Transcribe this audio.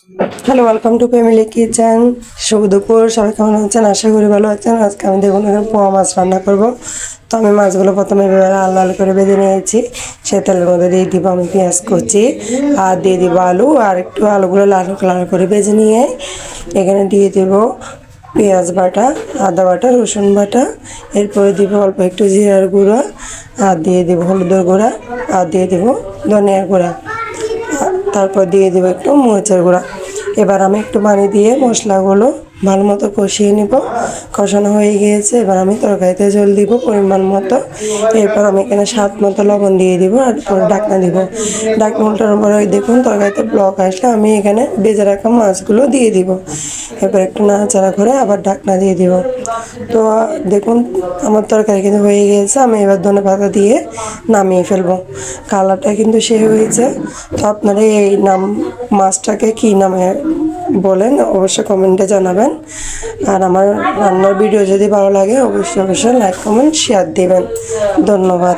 Hello, welcome to family kitchen. শুভ দুপুর, সবাই কেমন আছেন? আশা করি ভালো আছেন। আজকে আমি দেখুন এখানে পোয়া মাছ রান্না করব। তো আমি মাছগুলো প্রথমে এভাবে লাল লাল করে ভেজে নিয়েছি। সে তেলের মধ্যে দিয়ে দিব আমি পেঁয়াজ কুচি, আর দিয়ে দিব আলু, আর একটু আলুগুলো লাল লাল করে ভেজে নিয়ে এখানে দিয়ে দেব পেঁয়াজ বাটা, আদা বাটা, রসুন বাটা। এরপরে দিব অল্প একটু জিরার গুঁড়া, আর দিয়ে দেব হলুদের গুঁড়া, আর দিয়ে দেব ধনিয়ার গুঁড়া, তারপর দিয়ে দেবো একটু মরিচের গুঁড়া। এবার আমি একটু পানি দিয়ে মশলাগুলো ভালো মতো কষিয়ে নিব। কষানো হয়ে গিয়েছে, এবার আমি তরকারিতে জল দিব পরিমাণ মতো। এরপর আমি এখানে স্বাদ মতো লবণ দিয়ে দিব, আর পরে ঢাকনা দিব। ঢাকনা উল্টানোর পরে দেখুন তরকারিতে ব্লক আসলে আমি এখানে ভেজে রাখা মাছগুলো দিয়ে দিব। এরপর একটু নাড়াচাড়া করে আবার ঢাকনা দিয়ে দিব। তো দেখুন আমার তরকারি কিন্তু হয়ে গিয়েছে। আমি এবার ধনেপাতা দিয়ে নামিয়ে ফেলবো। কালারটা কিন্তু সে হয়েছে। তো আপনারা এই মাছটাকে কী নামে বলেন অবশ্যই কমেন্টে জানাবেন। আর আমার রান্নার ভিডিও যদি ভালো লাগে অবশ্যই লাইক কমেন্ট শেয়ার দেবেন। ধন্যবাদ।